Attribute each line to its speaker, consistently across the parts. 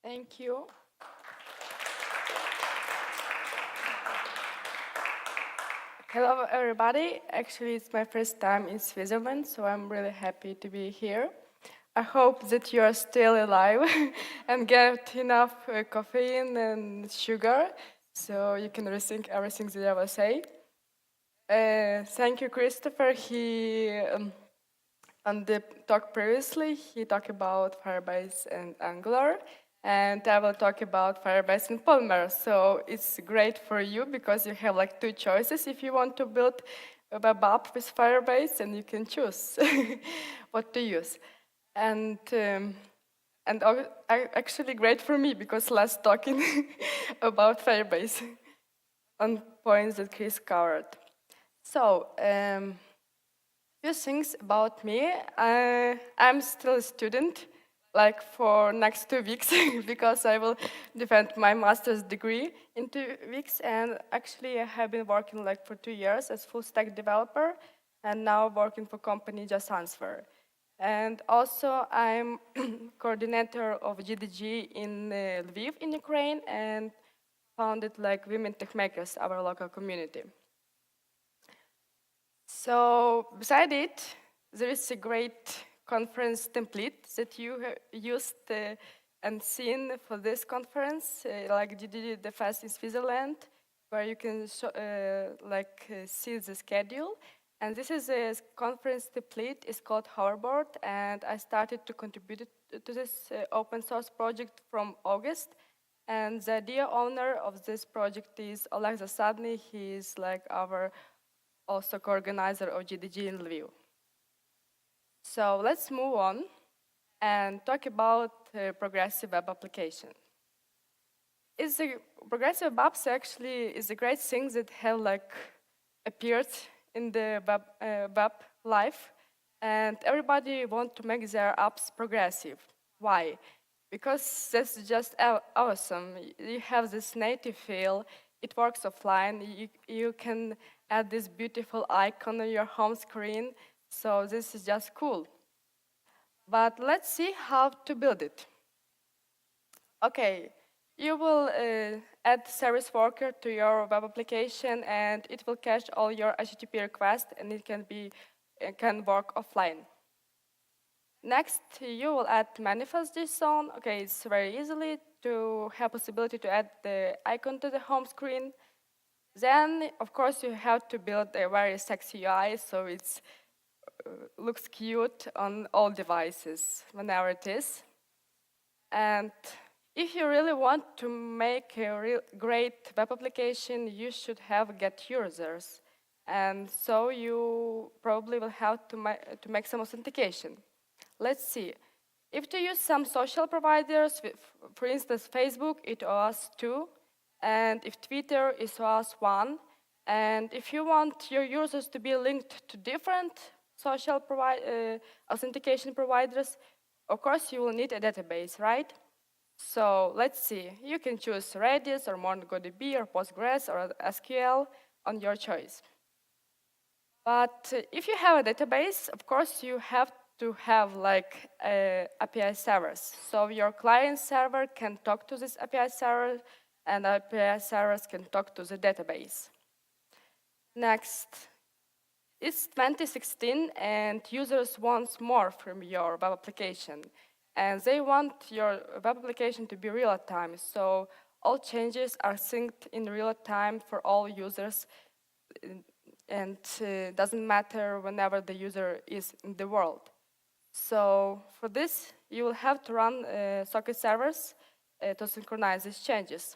Speaker 1: Thank you. Hello, everybody. Actually, it's my first time in Switzerland, so I'm really happy to be here. I hope that you are still alive and get enough caffeine and sugar so you can rethink everything that I will say. Thank you, Christopher. On the talk previously, he talked about Firebase and Angular, and I will talk about Firebase and Polymer. So it's great for you because you have like two choices if you want to build a web app with Firebase, and you can choose what to use. And actually great for me because less talking about Firebase on points that Chris covered. So, few things about me. I'm still a student, like for next 2 weeks, because I will defend my master's degree in 2 weeks. And actually, I have been working like for 2 years as full stack developer, and now working for company Just Answer. And also, I'm coordinator of GDG in Lviv in Ukraine, and founded like Women Tech Makers, our local community. So beside it, there is a great conference template that you used and seen for this conference, like you did DevFest in Switzerland, where you can see the schedule. And this is a conference template. It's called Hoverboard, and I started to contribute to this open source project from August. And the idea owner of this project is Oleg Zasadny. He is like our also co-organizer of GDG in Lviv. So let's move on and talk about progressive web application. Progressive apps actually is a great thing that have like appeared in the web life, and everybody want to make their apps progressive. Why? Because that's just awesome. You have this native feel. It works offline. You can add this beautiful icon on your home screen. So this is just cool. But let's see how to build it. Okay, you will add service worker to your web application, and it will cache all your HTTP requests, and it can work offline. Next, you will add manifest JSON. Okay, it's very easily to have possibility to add the icon to the home screen. Then, of course, you have to build a very sexy UI, so it looks cute on all devices, whenever it is. And if you really want to make a real great web application, you should have get users. And so you probably will have to make some authentication. Let's see. If you use some social providers, for instance, Facebook, it OAuth 2, and if Twitter is OAuth 1, and if you want your users to be linked to different social authentication providers, of course you will need a database, right? So let's see. You can choose Redis or MongoDB or Postgres or SQL on your choice. But if you have a database, of course you have to have like API servers. So your client server can talk to this API server, and API servers can talk to the database. Next, it's 2016, and users want more from your web application. And they want your web application to be real-time. So all changes are synced in real time for all users, and doesn't matter whenever the user is in the world. So for this, you will have to run socket servers to synchronize these changes.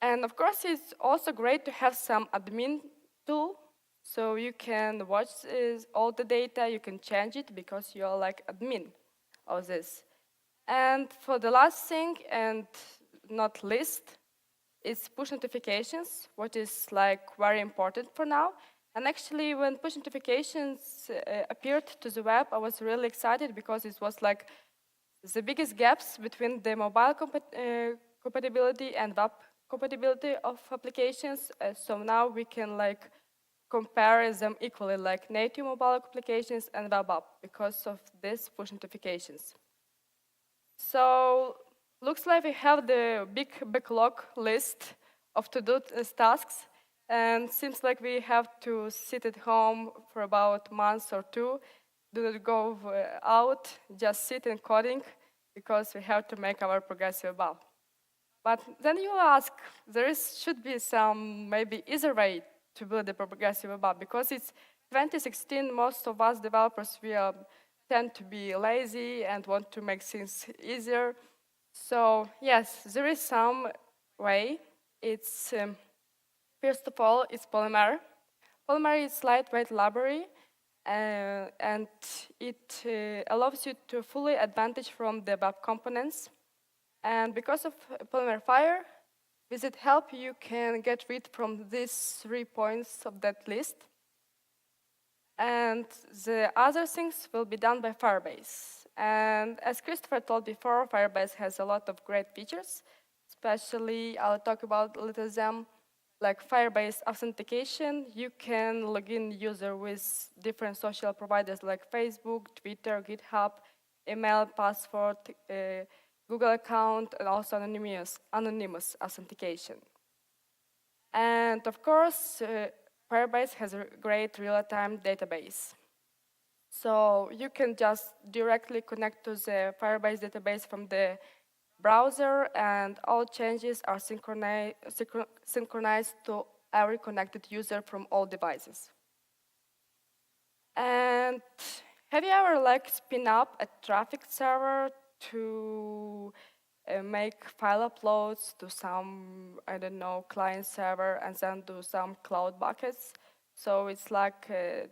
Speaker 1: And of course, it's also great to have some admin tool, so you can watch all the data, you can change it because you're like admin of this. And for the last thing, and not least, it's push notifications, what is like very important for now. And actually, when push notifications appeared to the web, I was really excited because it was like the biggest gaps between the mobile compatibility and web compatibility of applications. So now we can like compare them equally, like native mobile applications and web app, because of this push notifications. So looks like we have the big backlog list of to-do tasks, and seems like we have to sit at home for about months or two, do not go out, just sit and coding, because we have to make our progressive web. But then you ask, should be some maybe easier way to build a progressive web, because it's 2016, most of us developers, tend to be lazy and want to make things easier. So yes, there is some way. It's, first of all, it's Polymer. Polymer is lightweight library, and it allows you to fully advantage from the web components. And because of Polymerfire, visit help, you can get rid from these 3 points of that list. And the other things will be done by Firebase. And as Christopher told before, Firebase has a lot of great features. Especially, I'll talk about a little of them, like Firebase authentication. You can log in user with different social providers like Facebook, Twitter, GitHub, email, password, Google account, and also anonymous authentication. And of course, Firebase has a great real-time database. So you can just directly connect to the Firebase database from the browser, and all changes are synchronized to every connected user from all devices. And have you ever spin up a traffic server to make file uploads to some, I don't know, client server and then do some cloud buckets? So it's like a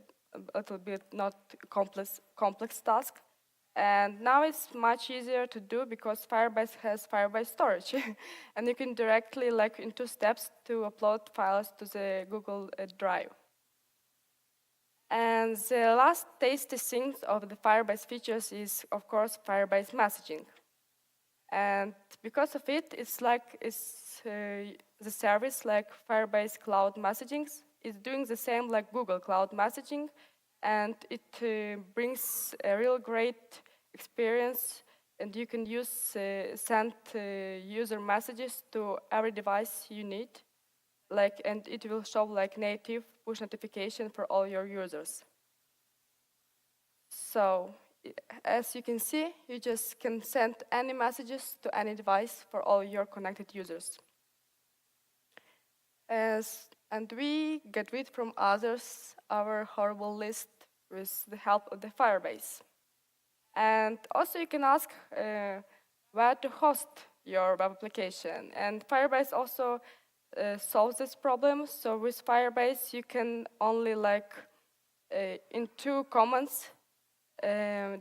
Speaker 1: little bit not complex task. And now it's much easier to do because Firebase has Firebase storage. And you can directly, in 2 steps, to upload files to the Google Drive. And the last tasty thing of the Firebase features is, of course, Firebase messaging. And because of it, it's the service like Firebase Cloud Messaging is doing the same like Google Cloud Messaging, and it brings a real great experience, and you can send user messages to every device you need, and it will show native push notification for all your users. So as you can see, you just can send any messages to any device for all your connected users. And we get rid from others our horrible list with the help of the Firebase. And also you can ask where to host your web application. And Firebase also solves this problem. So with Firebase, you can only in 2 commands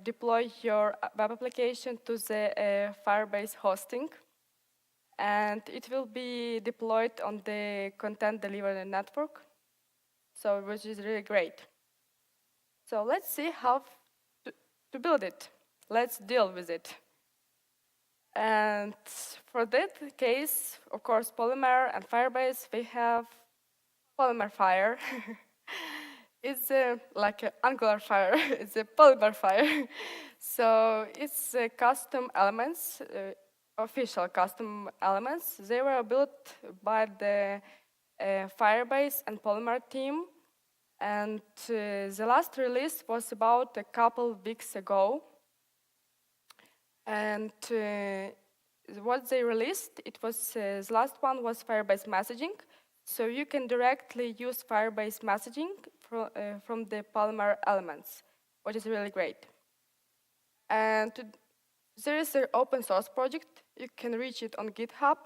Speaker 1: deploy your web application to the Firebase hosting, and it will be deployed on the content delivery network, so which is really great. So let's see how to build it. Let's deal with it. And for that case, of course, Polymer and Firebase, we have Polymerfire. It's like an Angular fire. It's a Polymer fire. So it's custom elements, official custom elements. They were built by the Firebase and Polymer team. And the last release was about a couple weeks ago. And what they released, the last one was Firebase messaging. So you can directly use Firebase messaging from the Polymer elements, which is really great. And there is an open source project. You can reach it on GitHub,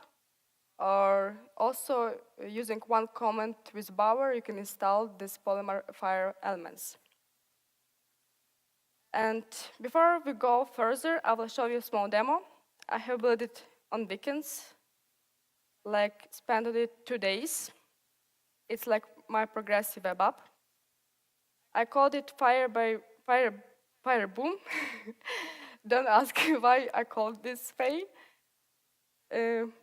Speaker 1: or also using one command with Bower, you can install this Polymerfire elements. And before we go further, I will show you a small demo. I have built it on weekends, spent on it 2 days. It's like my progressive web app. I called it Fireboom. Don't ask why I called this way.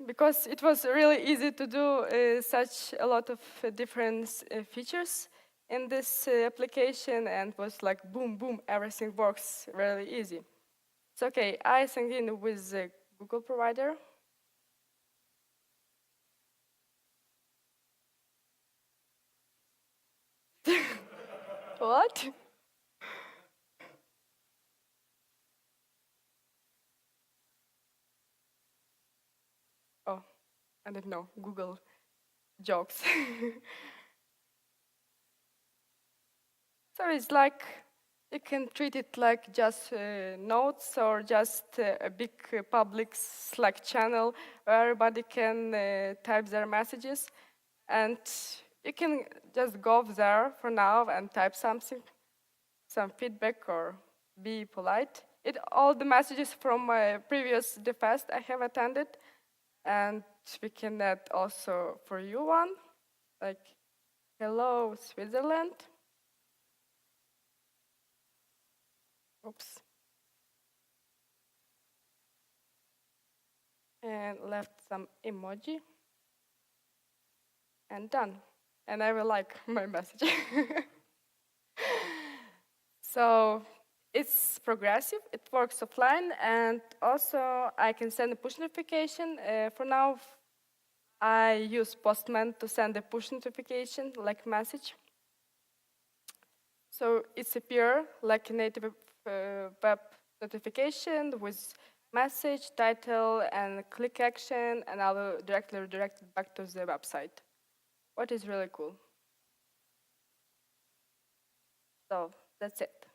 Speaker 1: Because it was really easy to do such a lot of different features in this application, and was like boom, boom, everything works really easy. So okay, I signed in with the Google provider. What? Oh, I don't know, Google jokes. So it's like, you can treat it like just notes or just a big public Slack channel where everybody can type their messages. And you can just go there for now and type something, some feedback or be polite. All the messages from my previous DevFest I have attended, and we can add also for you one, like, hello, Switzerland. Oops. And left some emoji. And done. And I will like my message. So it's progressive, it works offline, and also I can send a push notification. For now, I use Postman to send a push notification, like message. So it's appear like a native web notification with message, title, and click action, and I will directly redirect it back to the website. What is really cool. So that's it.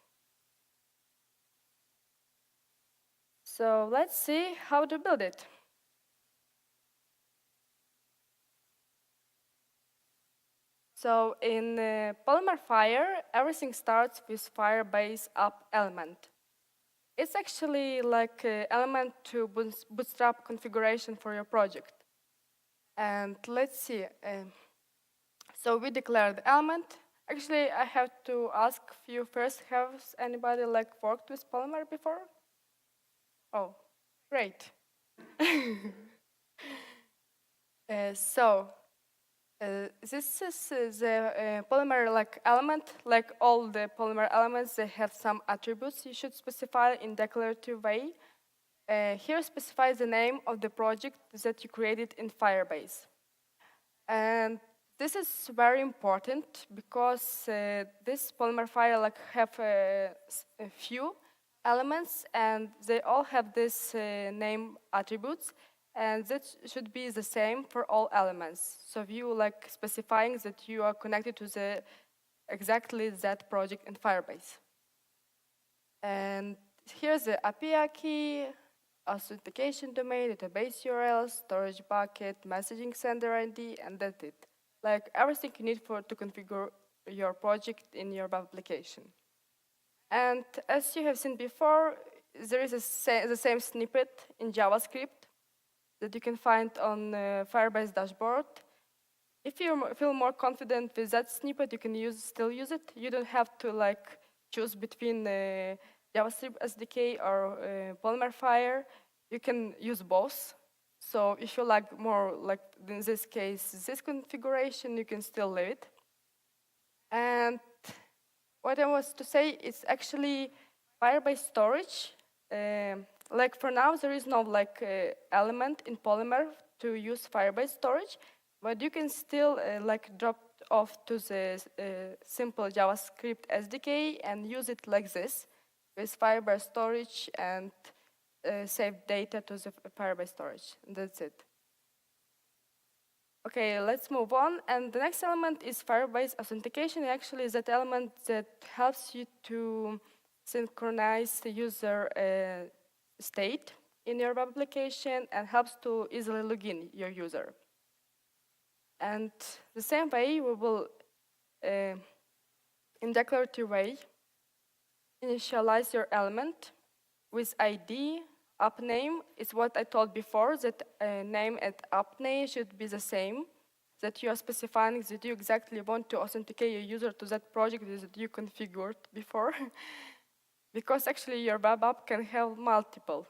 Speaker 1: So let's see how to build it. So in Polymerfire, everything starts with Firebase app element. It's actually like an element to bootstrap configuration for your project. And let's see. So we declare the element. Actually, I have to ask you first, has anybody like worked with Polymer before? Oh, great. This is the Polymer like element. Like all the Polymer elements, they have some attributes you should specify in declarative way. Here specifies the name of the project that you created in Firebase. And this is very important because this Polymerfire like have a few elements, and they all have this name attributes, and that should be the same for all elements. So you like specifying that you are connected to the exactly that project in Firebase. And here's the API key, authentication domain, database URL, storage bucket, messaging sender ID, and that's it. Like everything you need to configure your project in your web application. And as you have seen before, there is the same snippet in JavaScript that you can find on Firebase dashboard. If you feel more confident with that snippet, you can still use it. You don't have to like choose between JavaScript SDK or Polymerfire. You can use both. So if you like more, like in this case, this configuration, you can still leave it. And what I was to say is actually Firebase storage. Like for now, there is no like element in Polymer to use Firebase storage, but you can still like drop off to the simple JavaScript SDK and use it like this with Firebase storage and save data to the Firebase storage. And that's it. Okay, let's move on. And the next element is Firebase authentication. Actually, is that element that helps you to synchronize the user state in your web application and helps to easily log in your user. And the same way, we will, in declarative way, initialize your element with ID. App name is what I told before, that name and app name should be the same, that you are specifying that you exactly want to authenticate your user to that project that you configured before. Because actually your web app can have multiple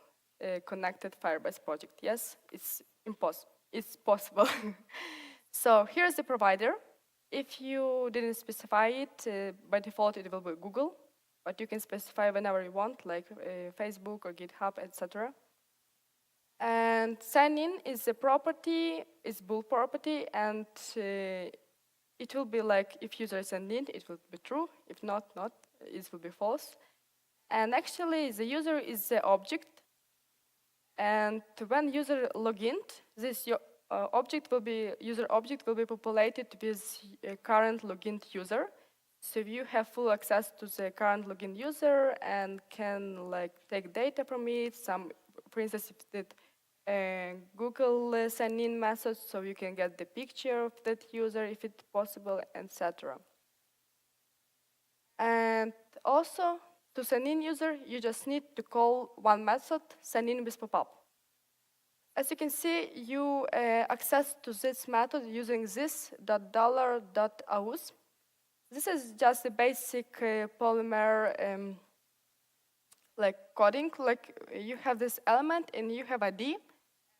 Speaker 1: connected Firebase projects. Yes, it's possible. So here's the provider. If you didn't specify it, by default it will be Google. but you can specify whenever you want, like Facebook or GitHub, etc. And sign in is a property, is bool property, and it will be like if user is signed in, it will be true. If not, it will be false. And actually, the user is the object. And when user log in, this object will be user object will be populated with current login user. So you have full access to the current login user and can like take data from it. Some, for instance, if it Google sign-in method, so you can get the picture of that user if it's possible, etc. And also, to sign in user, you just need to call one method, sign in with popup. As you can see, you access to this method using this $.aus. This is just a basic Polymer like coding. Like you have this element and you have ID.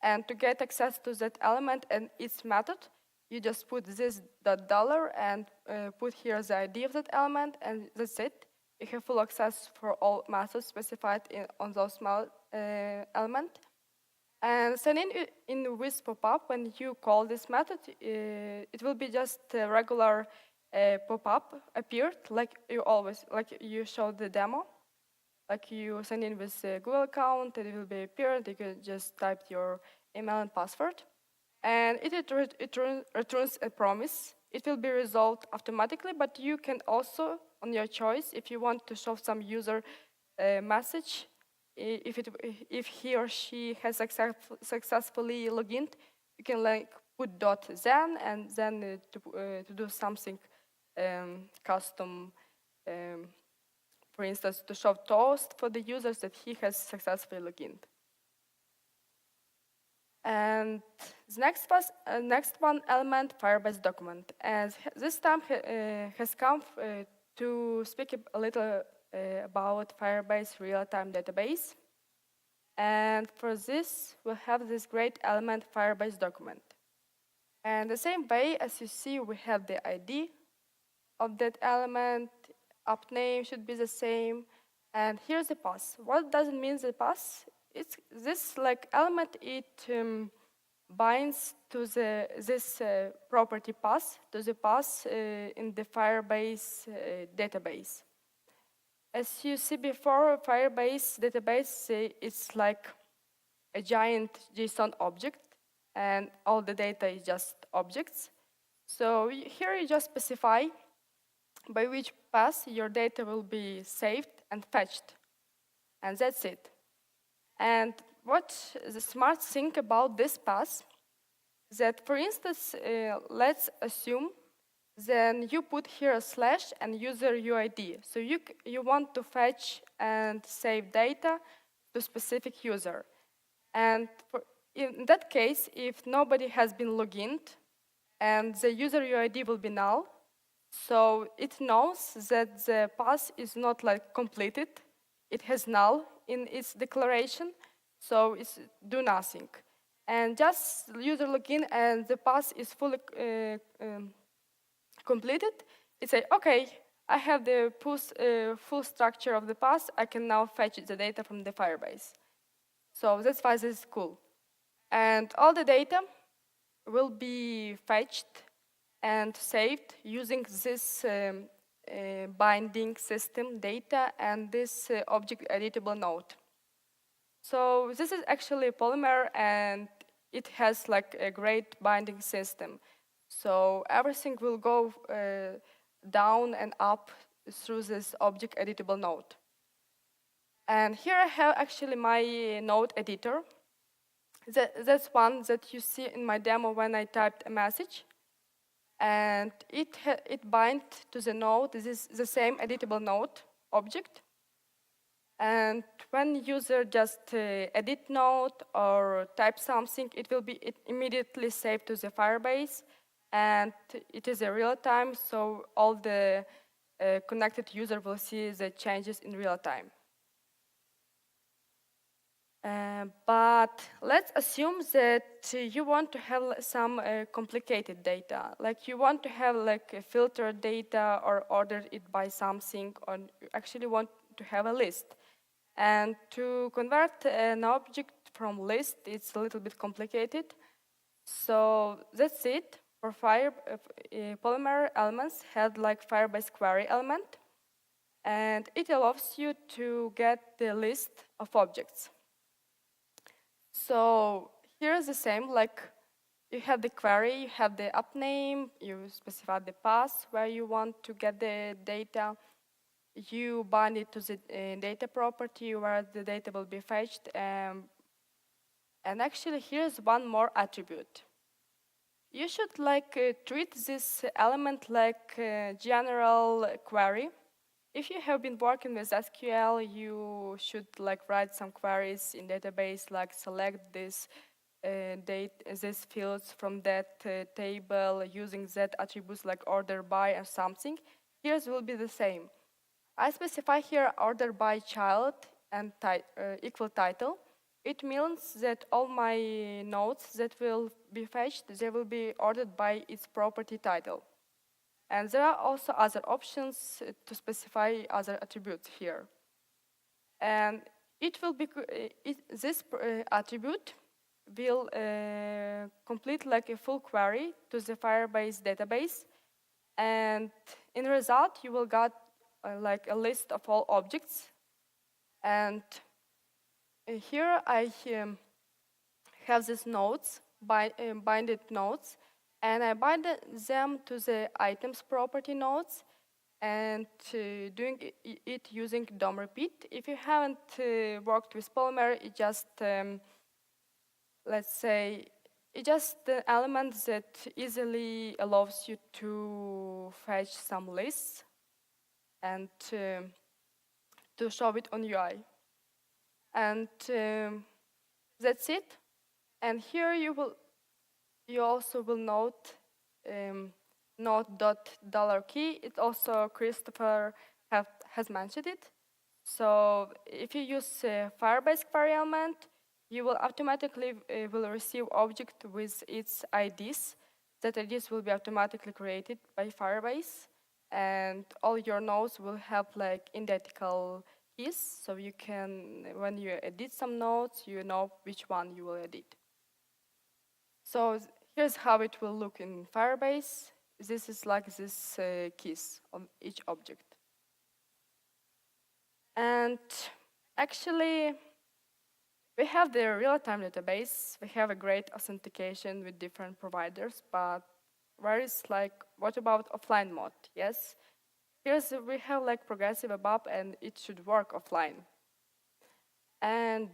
Speaker 1: And to get access to that element and its method, you just put this $. And put here the ID of that element, and that's it. You have full access for all methods specified on those element. And sign in with popup, when you call this method, it will be just a regular pop-up appeared, like you always, like you showed the demo. Like you sign in with a Google account, and it will be appeared. You can just type your email and password. And it returns a promise. It will be resolved automatically, but you can also, on your choice, if you want to show some user message, if he or she has successfully logged in, you can like put .then and then to do something custom. For instance, to show toast for the users that he has successfully logged in. And the next one element, Firebase document. And this time has come to speak a little about Firebase real-time database. And for this, we'll have this great element, Firebase document. And the same way, as you see, we have the ID of that element. App name should be the same, and here's the pass. What does it mean, the pass? It's this like element. It binds to this property pass to the pass in the Firebase database. As you see before, Firebase database it's like a giant JSON object, and all the data is just objects. So here you just specify by which path your data will be saved and fetched. And that's it. And what the smart thing about this path is that, for instance, let's assume then you put here a slash and user UID. So you want to fetch and save data to specific user. And in that case, if nobody has been logged in and the user UID will be null, so it knows that the path is not like completed. It has null in its declaration, so it's do nothing. And just user login and the path is fully completed. It says, okay, I have the full structure of the path. I can now fetch the data from the Firebase. So that's why this is cool. And all the data will be fetched and saved using this binding system data and this object editable node. So this is actually Polymer, and it has like a great binding system. So everything will go down and up through this object editable node. And here I have actually my node editor. That's one that you see in my demo when I typed a message. And it binds to the node. This is the same editable node object. And when user just edit node or type something, it will be immediately saved to the Firebase. And it is a real time, so all the connected user will see the changes in real time. But let's assume that you want to have some complicated data, like you want to have like a filtered data or order it by something, or you actually want to have a list. And to convert an object from list, it's a little bit complicated. So that's it. For Polymer elements had like Firebase query element, and it allows you to get the list of objects. So here's the same, like you have the query, you have the app name, you specify the path where you want to get the data, you bind it to the data property where the data will be fetched, and actually here's one more attribute. You should treat this element like a general query. If you have been working with SQL, you should write some queries in database, like select this these fields from that table using that attributes like order by or something. Here's will be the same. I specify here order by child and equal title. It means that all my nodes that will be fetched, they will be ordered by its property title. And there are also other options to specify other attributes here. And it will be this attribute will complete like a full query to the Firebase database. And in result, you will get like a list of all objects. And here I have these nodes, binded nodes, and I bind them to the items property nodes and doing it using DOM repeat. If you haven't worked with Polymer, it just, let's say, it's just an element that easily allows you to fetch some lists and to show it on UI. And that's it. And here you also will note $key. It also Christopher has mentioned it. So if you use Firebase query element, you will automatically will receive object with its IDs. That IDs will be automatically created by Firebase, and all your nodes will have like identical keys, so you can, when you edit some nodes, you know which one you will edit. So here's how it will look in Firebase. This is like this keys on each object. And actually, we have the real-time database. We have a great authentication with different providers, but where is what about offline mode? Yes, we have like progressive ABAP, and it should work offline. And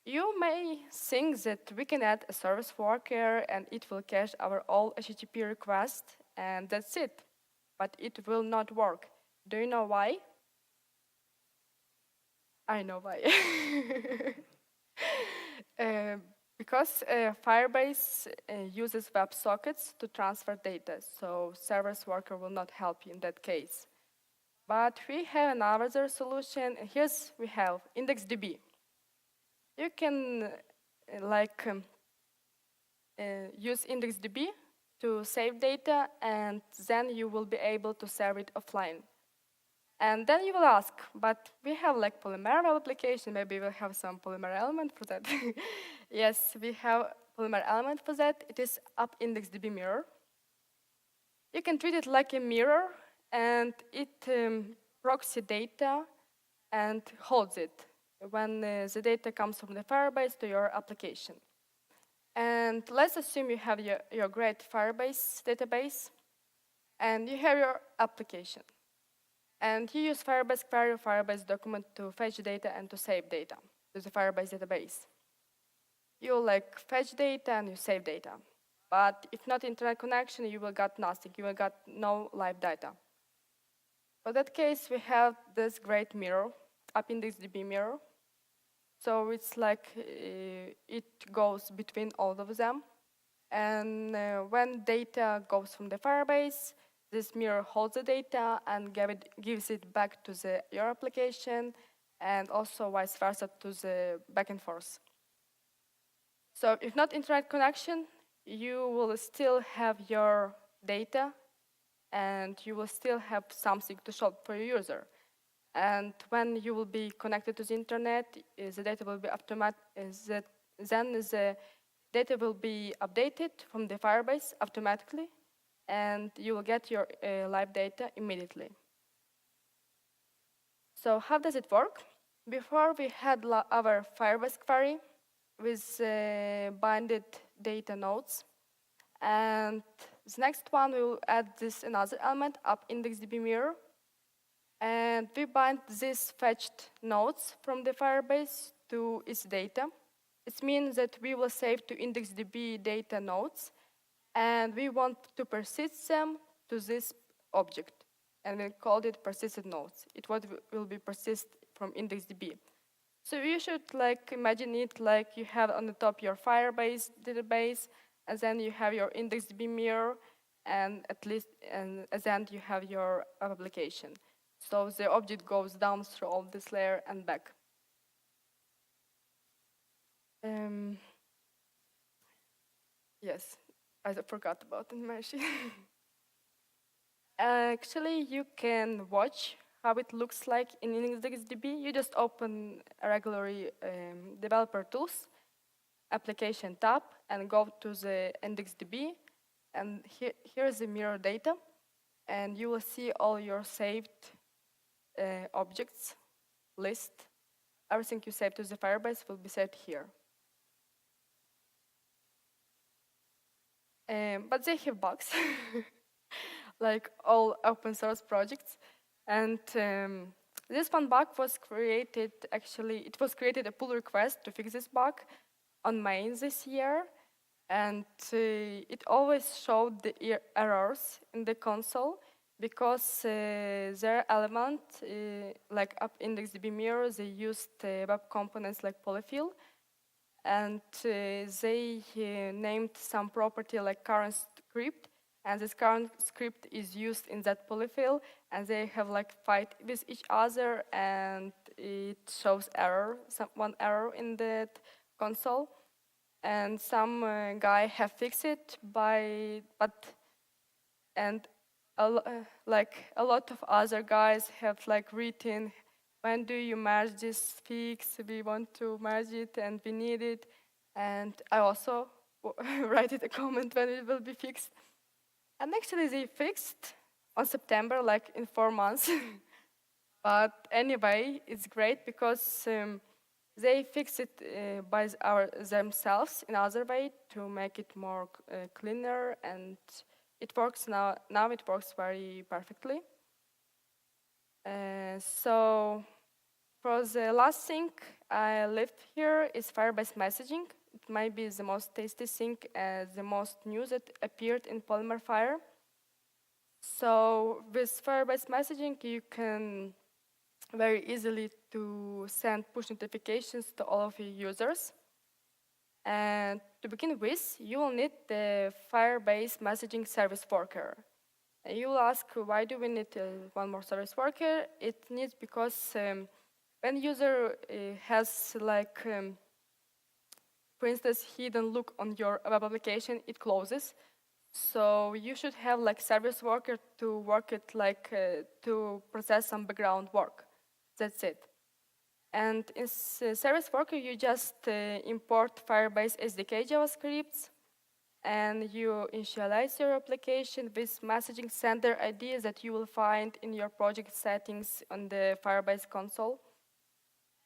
Speaker 1: you may think that we can add a service worker and it will cache our all HTTP requests, and that's it. But it will not work. Do you know why? I know why. Because Firebase uses WebSockets to transfer data, so service worker will not help you in that case. But we have another solution. Here's we have IndexedDB. You can use IndexedDB to save data, and then you will be able to serve it offline. And then you will ask, but we have like Polymer Web application, maybe we'll have some Polymer element for that. Yes, we have Polymer element for that. It is app IndexedDB mirror. You can treat it like a mirror, and it proxy data and holds it when the data comes from the Firebase to your application. And let's assume you have your great Firebase database, and you have your application. And you use Firebase query or firebase-document to fetch data and to save data to the Firebase database. You fetch data and you save data. But if not internet connection, you will get nothing. You will get no live data. For that case, we have this great mirror, app IndexedDB mirror. So it's it goes between all of them. And when data goes from the Firebase, this mirror holds the data and gives it back to your application, and also vice versa to the back and forth. So if not internet connection, you will still have your data, and you will still have something to show for your user. And when you will be connected to the internet, the data will be then the data will be updated from the Firebase automatically, and you will get your live data immediately. So how does it work? Before we had our Firebase query with binded data nodes, and the next one we will add this another element up IndexedDB mirror, and we bind these fetched nodes from the Firebase to its data. It means that we will save to IndexedDB data nodes, and we want to persist them to this object, and we called it persisted nodes. It will be persist from IndexedDB. So you should imagine it like you have on the top your Firebase database, and then you have your IndexedDB mirror, and at the end you have your application. So the object goes down through all this layer and back. Yes, I forgot about animation. Actually, you can watch how it looks like in IndexedDB. You just open a regular developer tools application tab and go to the IndexedDB, and here is the mirror data, and you will see all your saved objects list. Everything you save to the Firebase will be saved here. But they have bugs, like all open source projects. And this one bug was created, actually, it was created a pull request to fix this bug on May this year. And it always showed the errors in the console because their element, like up IndexedDB mirror, they used web components like polyfill, and they named some property like current script, and this current script is used in that polyfill, and they have fight with each other, and it shows one error in that console, and some guy have fixed it and a lot of other guys have written, when do you merge this fix? We want to merge it and we need it. And I also write a comment when it will be fixed. And actually they fixed on September, in 4 months. But anyway, it's great because they fix it by themselves in other way to make it more cleaner, and it works now. Now it works very perfectly. So for the last thing I left here is Firebase messaging. It might be the most tasty thing, the most new that appeared in Polymerfire. So with Firebase messaging, you can very easily to send push notifications to all of your users. And to begin with, you will need the Firebase messaging service worker. And you will ask, why do we need one more service worker? It needs because when user has for instance, hidden look on your web application, it closes. So you should have service worker to work it to process some background work. That's it. And in service worker, you just import Firebase SDK JavaScripts, and you initialize your application with messaging sender ID that you will find in your project settings on the Firebase console.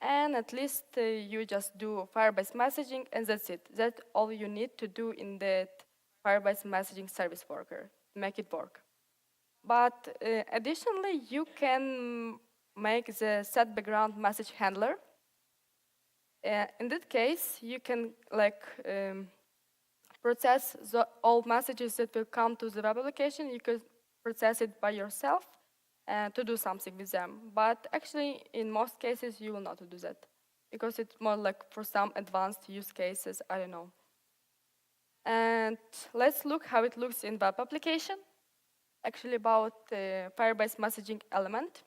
Speaker 1: And at least you just do Firebase messaging, and that's it. That's all you need to do in that Firebase messaging service worker to make it work. But additionally, you can make the set background message handler. In that case, you can process all messages that will come to the web application. You can process it by yourself to do something with them. But actually, in most cases, you will not do that because it's more for some advanced use cases, I don't know. And let's look how it looks in web application. Actually about the Firebase messaging element.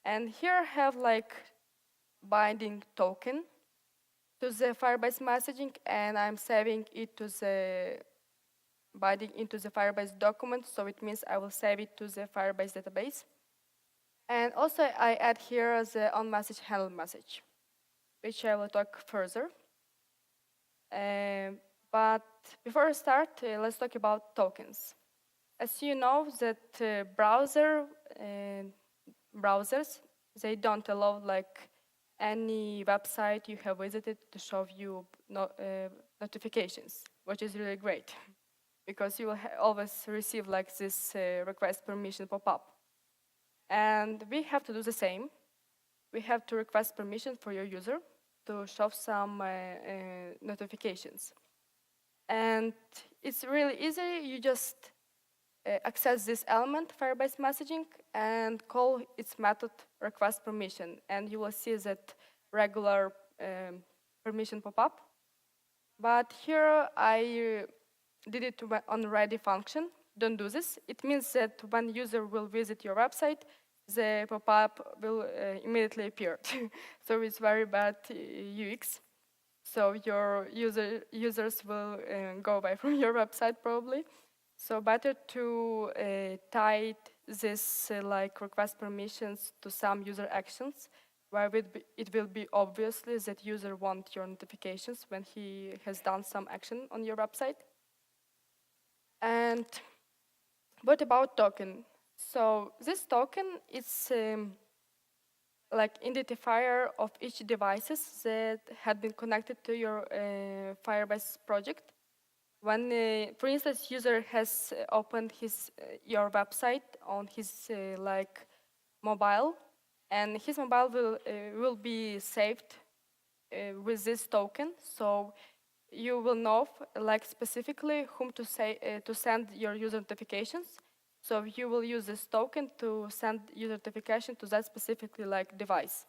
Speaker 1: And here I have binding token to the Firebase messaging, and I'm saving it to the binding into the Firebase document, so it means I will save it to the Firebase database. And also I add here the on-message handle message, which I will talk further. But before I start, let's talk about tokens. As you know, that browsers, they don't allow like any website you have visited to show you notifications, which is really great because you will always receive like this request permission pop-up. And we have to do the same. We have to request permission for your user to show some notifications. And it's really easy. You just access this element, Firebase messaging, and call its method request permission. And you will see that regular permission pop up. But here I did it on ready function. Don't do this. It means that when user will visit your website, the pop-up will immediately appear. So it's very bad UX. So your users will go away from your website probably. So better to tie this like request permissions to some user actions, where it will be obviously that user wants your notifications when he has done some action on your website. And what about token? So this token is like identifier of each devices that had been connected to your Firebase project. When, for instance, user has opened your website on his like mobile, and his mobile will be saved with this token. So you will know like specifically whom to send your user notifications. So you will use this token to send user notification to that specifically like device.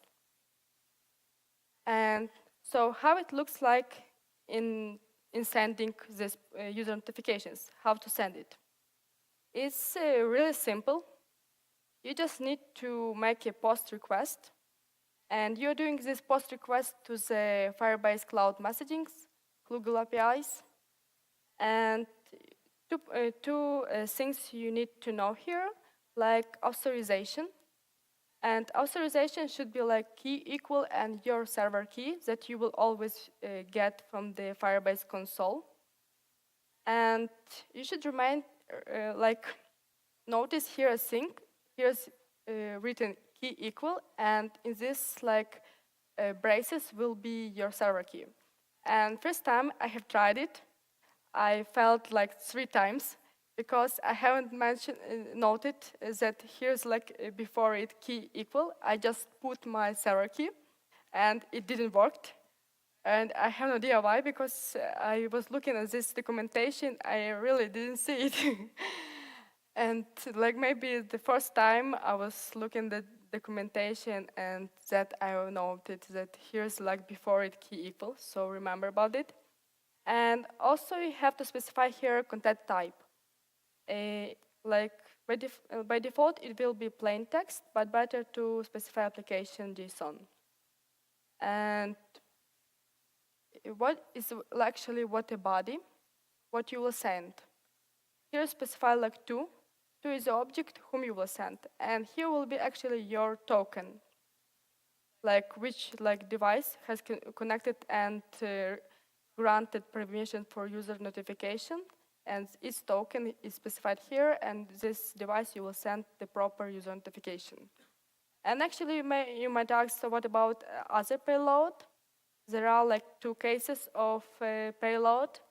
Speaker 1: And so how it looks like in sending this user notifications, how to send it. It's really simple. You just need to make a post request, and you're doing this post request to the Firebase Cloud Messagings, Google APIs, and two things you need to know here, like authorization. And authorization should be like key equal and your server key that you will always get from the Firebase console. And you should remind, like, notice here a thing. Here's written key equal, and in this like braces will be your server key. And first time I have tried it, I felt like 3 times because I haven't noted that here's like before it key equal. I just put my server key, and it didn't work. And I have no idea why, because I was looking at this documentation, I really didn't see it. And like maybe the first time I was looking at the documentation, and that I noted that here's like before it key equal, so remember about it. And also you have to specify here content type. Like by default it will be plain text, but better to specify application JSON. And what is actually what a body, what you will send. Here specify like two. Two is the object whom you will send, and here will be actually your token, like which like device has connected and granted permission for user notification, and its token is specified here, and this device you will send the proper user notification. And actually you might ask, so what about other payload? There are like 2 cases of payload.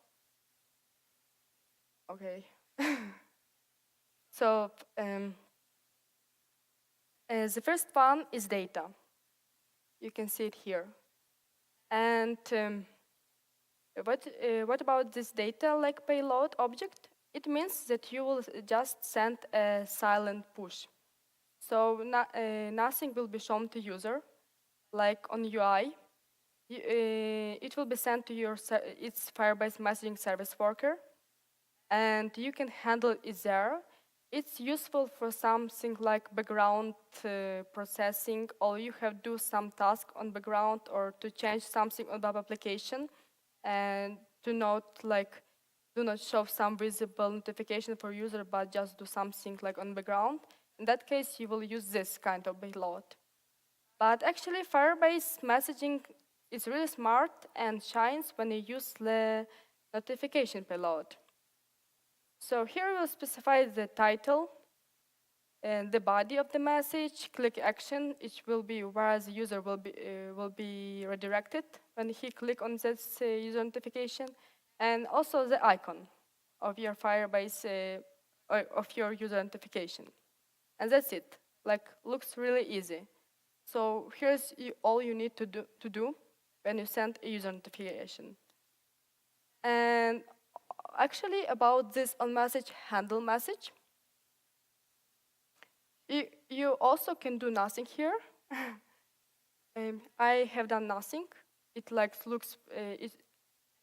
Speaker 1: Okay. So the first one is data. You can see it here. And what about this data like payload object? It means that you will just send a silent push. So nothing will be shown to user, like on UI. It will be sent to its Firebase messaging service worker, and you can handle it there. It's useful for something like background processing, or you have to do some task on background, or to change something on web application, and to not like do not show some visible notification for user, but just do something like on background. In that case, you will use this kind of payload. But actually, Firebase messaging is really smart and shines when you use the notification payload. So here we'll specify the title and the body of the message, click action, it will be where the user will be redirected when he click on this user notification, and also the icon of your Firebase of your user notification. And that's it. Like, looks really easy. So here's all you need to do when you send a user notification. And actually, about this on message handle message, you also can do nothing here. I have done nothing. It looks it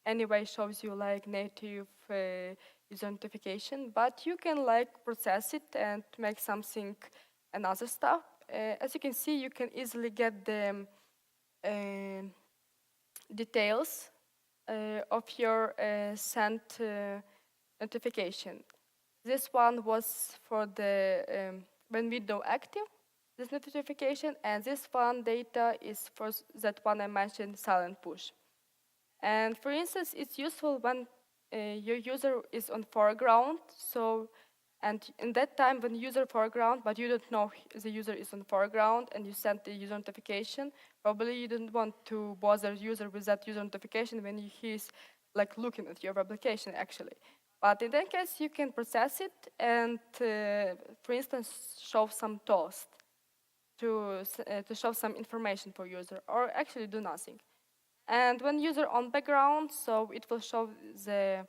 Speaker 1: anyway shows you like native user notification, but you can process it and make something another stuff. As you can see, you can easily get the details of your sent notification. This one was for the when window active, this notification, and this one data is for that one I mentioned, silent push. And for instance, it's useful when your user is on foreground. So, and in that time when user foreground, but you don't know the user is on foreground and you send the user notification, probably you don't want to bother user with that user notification when he's looking at your application actually. But in that case, you can process it and, for instance, show some toast to show some information for user, or actually do nothing. And when user on background, so it will show the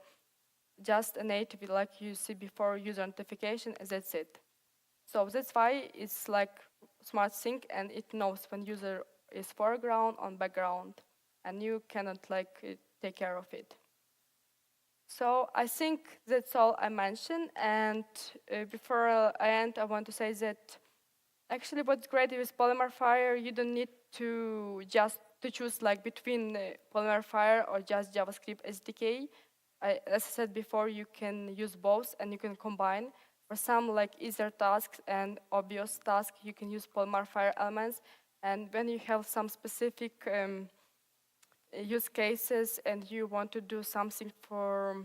Speaker 1: just a native like you see before user notification, and that's it. So that's why it's like smart sync, and it knows when user is foreground, on background, and you cannot take care of it. So I think that's all I mentioned. And before I end, I want to say that actually what's great with Polymerfire, you don't need to just to choose between Polymerfire or just JavaScript SDK. As I said before, you can use both and you can combine. For some easier tasks and obvious tasks, you can use Polymerfire elements. And when you have some specific use cases and you want to do something for,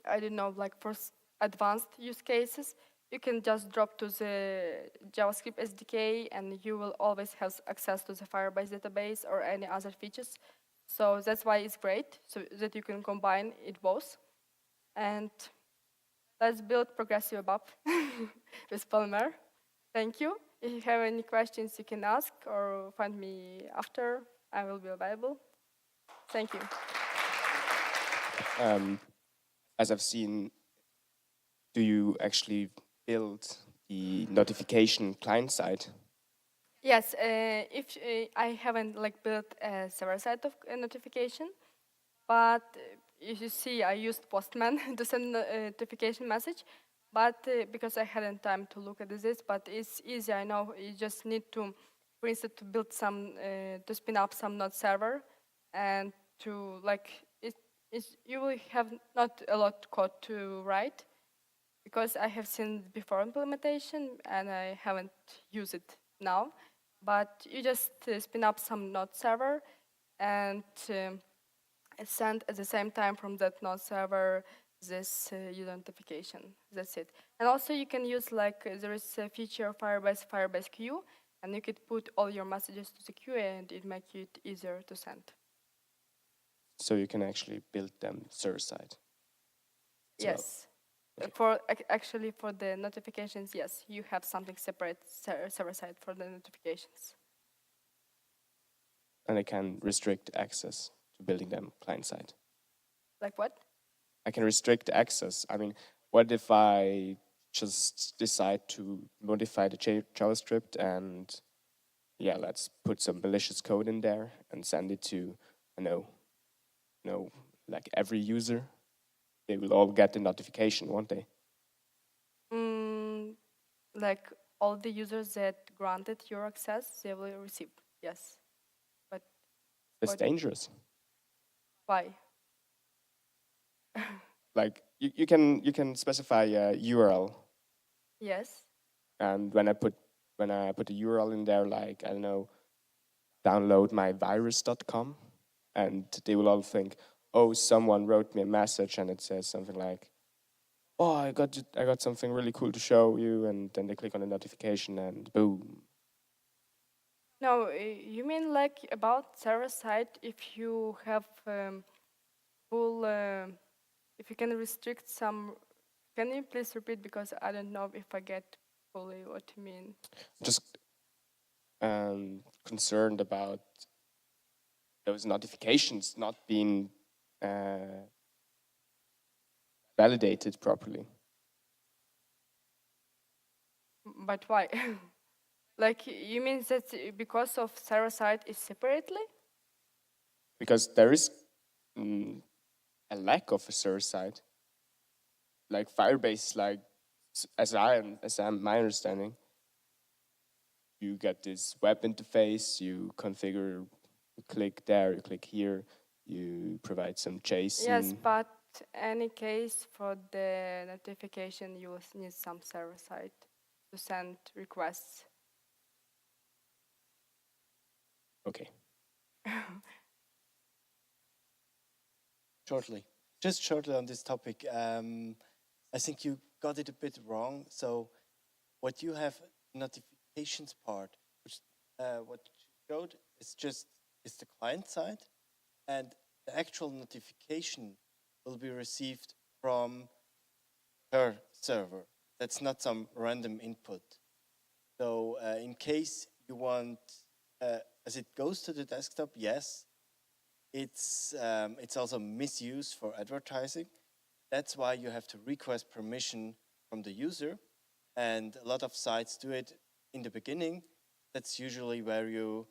Speaker 1: I don't know, for advanced use cases, you can just drop to the JavaScript SDK and you will always have access to the Firebase database or any other features. So that's why it's great, so that you can combine it both. And let's build progressive web app with Polymer. Thank you. If you have any questions, you can ask or find me after. I will be available. Thank you.
Speaker 2: As I've seen, do you actually build the notification client side?
Speaker 1: Yes, if I haven't built a server-side of notification, but if you see, I used Postman to send a notification message, but because I hadn't time to look at this, but it's easy. I know you just need to, for instance, to build some, to spin up some node server, and to you will have not a lot of code to write, because I have seen before implementation and I haven't used it now. But you just spin up some node server and send at the same time from that node server this user notification. That's it. And also you can use there is a feature of Firebase queue, and you could put all your messages to the queue and it makes it easier to send.
Speaker 2: So you can actually build them server side.
Speaker 1: Yes.
Speaker 2: Okay.
Speaker 1: Actually for the notifications, yes, you have something separate server side for the notifications.
Speaker 2: And I can restrict access to building them client side.
Speaker 1: Like what?
Speaker 2: I can restrict access. I mean, what if I just decide to modify the JavaScript and let's put some malicious code in there and send it to, every user? They will all get the notification, won't they?
Speaker 1: All the users that granted your access, they will receive, yes. But
Speaker 2: it's dangerous.
Speaker 1: Why?
Speaker 2: You can specify a URL.
Speaker 1: Yes.
Speaker 2: And when I put a URL in there, like, I don't know, download my virus.com, and they will all think, oh, someone wrote me a message and it says something like, oh, I got something really cool to show you, and then they click on the notification and boom.
Speaker 1: No, you mean like about server side, if you have full, if you can restrict some, can you please repeat, because I don't know if I get fully what you mean.
Speaker 2: Just concerned about those notifications not being validated properly.
Speaker 1: But why? Like, you mean that because of server side is separately?
Speaker 2: Because there is a lack of a server side. Like Firebase, like as I'm my understanding, you get this web interface, you configure, you click there, you click here, you provide some JSON.
Speaker 1: Yes, but any case for the notification, you will need some server side to send requests.
Speaker 2: Okay.
Speaker 3: Just shortly on this topic, I think you got it a bit wrong. So what you have notifications part, which what you showed is the client side, and the actual notification will be received from her server. That's not some random input. So in case you want, as it goes to the desktop, yes, it's also misuse for advertising. That's why you have to request permission from the user, and a lot of sites do it in the beginning. That's usually where you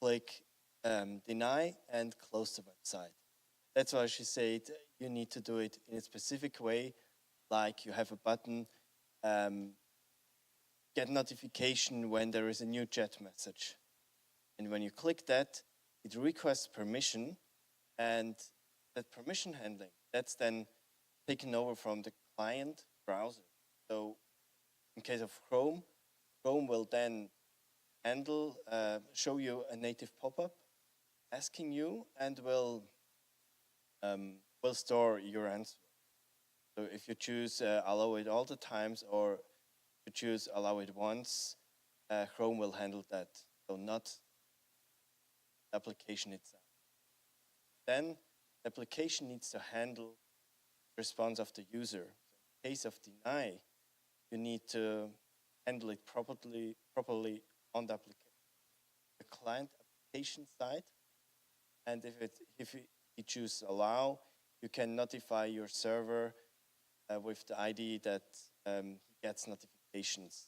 Speaker 3: click deny and close the website. That's why she said you need to do it in a specific way, like you have a button, get notification when there is a new chat message. And when you click that, it requests permission, and that permission handling, that's then taken over from the client browser. So in case of Chrome will then handle, show you a native pop-up asking you, and will store your answer. So if you choose allow it all the times, or you choose allow it once, Chrome will handle that. So not the application itself. Then the application needs to handle the response of the user. So in case of deny, you need to handle it properly on the client application side. And if you choose allow, you can notify your server with the ID that he gets notifications